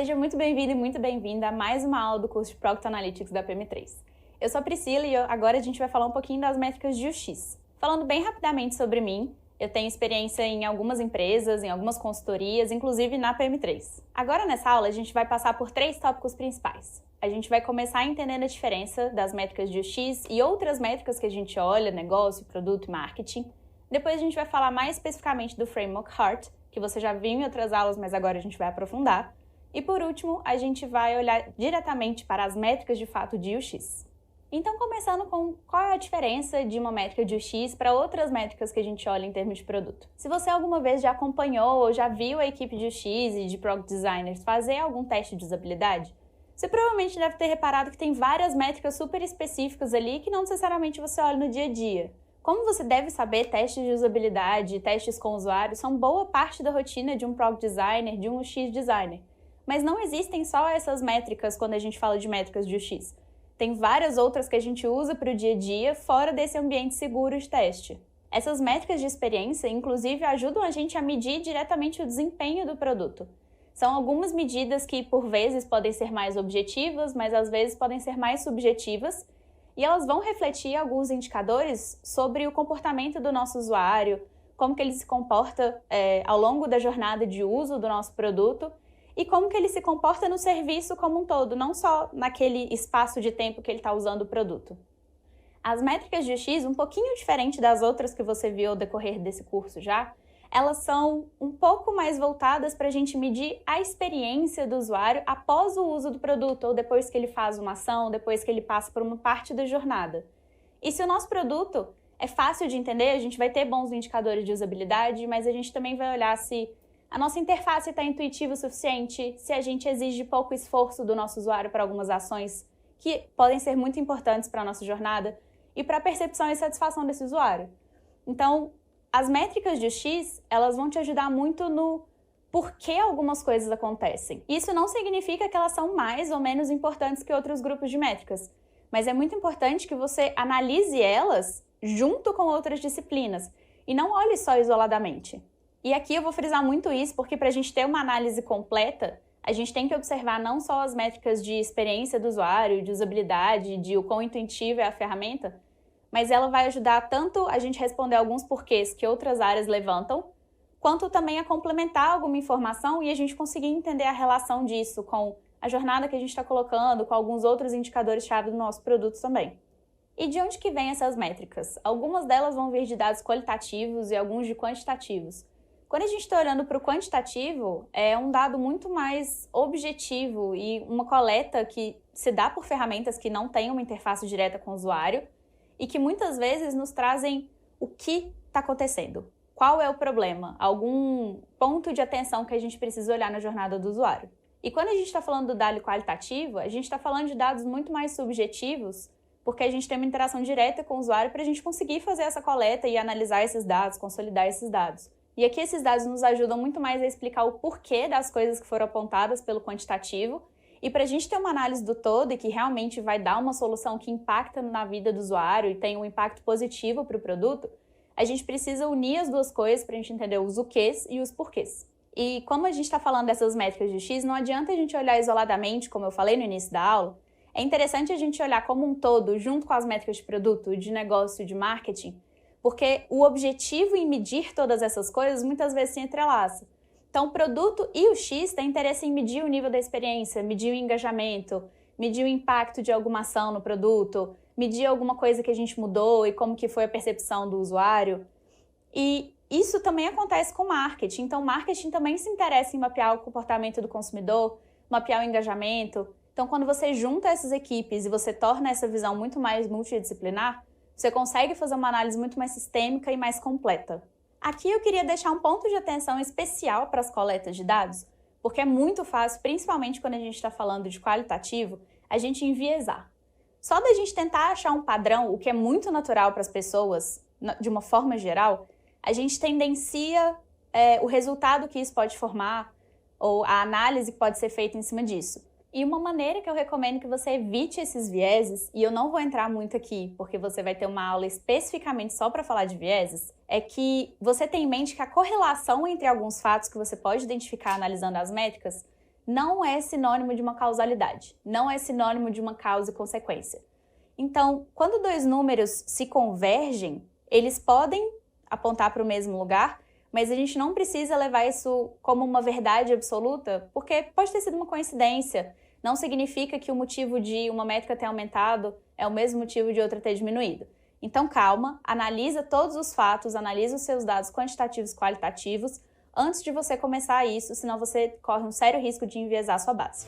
Seja muito bem-vindo e muito bem-vinda a mais uma aula do curso de Product Analytics da PM3. Eu sou a Priscila e agora a gente vai falar um pouquinho das métricas de UX. Falando bem rapidamente sobre mim, eu tenho experiência em algumas empresas, em algumas consultorias, inclusive na PM3. Agora nessa aula a gente vai passar por 3 tópicos principais. A gente vai começar entendendo a diferença das métricas de UX e outras métricas que a gente olha, negócio, produto e marketing. Depois a gente vai falar mais especificamente do Framework HEART, que você já viu em outras aulas, mas agora a gente vai aprofundar. E por último, a gente vai olhar diretamente para as métricas de fato de UX. Então, começando com qual é a diferença de uma métrica de UX para outras métricas que a gente olha em termos de produto. Se você alguma vez já acompanhou ou já viu a equipe de UX e de Product Designers fazer algum teste de usabilidade, você provavelmente deve ter reparado que tem várias métricas super específicas ali que não necessariamente você olha no dia a dia. Como você deve saber, testes de usabilidade e testes com usuários são boa parte da rotina de um Product Designer, de um UX Designer. Mas não existem só essas métricas quando a gente fala de métricas de UX. Tem várias outras que a gente usa para o dia a dia fora desse ambiente seguro de teste. Essas métricas de experiência, inclusive, ajudam a gente a medir diretamente o desempenho do produto. São algumas medidas que, por vezes, podem ser mais objetivas, mas às vezes podem ser mais subjetivas, e elas vão refletir alguns indicadores sobre o comportamento do nosso usuário, como que ele se comporta ao longo da jornada de uso do nosso produto, e como que ele se comporta no serviço como um todo, não só naquele espaço de tempo que ele está usando o produto. As métricas de UX, um pouquinho diferente das outras que você viu ao decorrer desse curso já, elas são um pouco mais voltadas para a gente medir a experiência do usuário após o uso do produto, ou depois que ele faz uma ação, depois que ele passa por uma parte da jornada. E se o nosso produto é fácil de entender, a gente vai ter bons indicadores de usabilidade, mas a gente também vai olhar se a nossa interface está intuitiva o suficiente, se a gente exige pouco esforço do nosso usuário para algumas ações que podem ser muito importantes para a nossa jornada e para a percepção e satisfação desse usuário. Então, as métricas de UX, elas vão te ajudar muito no porquê algumas coisas acontecem. Isso não significa que elas são mais ou menos importantes que outros grupos de métricas, mas é muito importante que você analise elas junto com outras disciplinas e não olhe só isoladamente. E aqui eu vou frisar muito isso, porque para a gente ter uma análise completa, a gente tem que observar não só as métricas de experiência do usuário, de usabilidade, de o quão intuitiva é a ferramenta, mas ela vai ajudar tanto a gente responder alguns porquês que outras áreas levantam, quanto também a complementar alguma informação e a gente conseguir entender a relação disso com a jornada que a gente está colocando, com alguns outros indicadores-chave do nosso produto também. E de onde que vêm essas métricas? Algumas delas vão vir de dados qualitativos e alguns de quantitativos. Quando a gente está olhando para o quantitativo, é um dado muito mais objetivo e uma coleta que se dá por ferramentas que não têm uma interface direta com o usuário e que muitas vezes nos trazem o que está acontecendo, qual é o problema, algum ponto de atenção que a gente precisa olhar na jornada do usuário. E quando a gente está falando do dado qualitativo, a gente está falando de dados muito mais subjetivos, porque a gente tem uma interação direta com o usuário para a gente conseguir fazer essa coleta e analisar esses dados, consolidar esses dados. E aqui esses dados nos ajudam muito mais a explicar o porquê das coisas que foram apontadas pelo quantitativo. E para a gente ter uma análise do todo e que realmente vai dar uma solução que impacta na vida do usuário e tem um impacto positivo para o produto, a gente precisa unir as duas coisas para a gente entender os quês e os porquês. E como a gente está falando dessas métricas de X, não adianta a gente olhar isoladamente, como eu falei no início da aula. É interessante a gente olhar como um todo, junto com as métricas de produto, de negócio, de marketing, porque o objetivo em medir todas essas coisas muitas vezes se entrelaça. Então, o produto e o X têm interesse em medir o nível da experiência, medir o engajamento, medir o impacto de alguma ação no produto, medir alguma coisa que a gente mudou e como que foi a percepção do usuário. E isso também acontece com marketing. Então, o marketing também se interessa em mapear o comportamento do consumidor, mapear o engajamento. Então, quando você junta essas equipes e você torna essa visão muito mais multidisciplinar, você consegue fazer uma análise muito mais sistêmica e mais completa. Aqui eu queria deixar um ponto de atenção especial para as coletas de dados, porque é muito fácil, principalmente quando a gente está falando de qualitativo, a gente enviesar. Só da gente tentar achar um padrão, o que é muito natural para as pessoas, de uma forma geral, a gente tendencia o resultado que isso pode formar, ou a análise que pode ser feita em cima disso. E uma maneira que eu recomendo que você evite esses vieses, e eu não vou entrar muito aqui, porque você vai ter uma aula especificamente só para falar de vieses, é que você tem em mente que a correlação entre alguns fatos que você pode identificar analisando as métricas não é sinônimo de uma causalidade, não é sinônimo de uma causa e consequência. Então, quando dois números se convergem, eles podem apontar para o mesmo lugar, mas a gente não precisa levar isso como uma verdade absoluta, porque pode ter sido uma coincidência. Não significa que o motivo de uma métrica ter aumentado é o mesmo motivo de outra ter diminuído. Então, calma, analisa todos os fatos, analisa os seus dados quantitativos e qualitativos antes de você começar isso, senão você corre um sério risco de enviesar sua base.